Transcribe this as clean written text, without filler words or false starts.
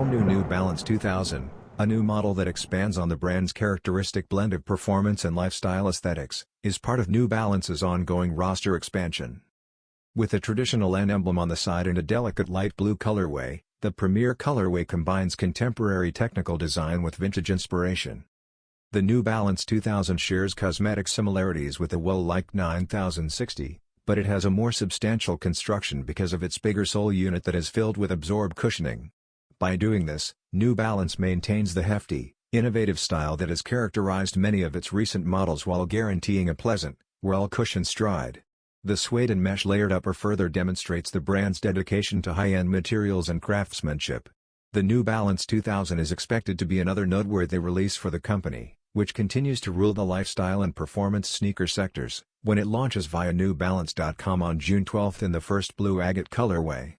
all-new New Balance 2000, a new model that expands on the brand's characteristic blend of performance and lifestyle aesthetics, is part of New Balance's ongoing roster expansion. With a traditional N emblem on the side and a delicate light blue colorway, the premier colorway combines contemporary technical design with vintage inspiration. The New Balance 2000 shares cosmetic similarities with the Wool-like 9060, but it has a more substantial construction because of its bigger sole unit that is filled with ABZORB cushioning. By doing this, New Balance maintains the hefty, innovative style that has characterized many of its recent models while guaranteeing a pleasant, well-cushioned stride. The suede and mesh layered upper further demonstrates the brand's dedication to high-end materials and craftsmanship. The New Balance 2000 is expected to be another noteworthy release for the company, which continues to rule the lifestyle and performance sneaker sectors, when it launches via newbalance.com on June 12 in the first blue agate colorway.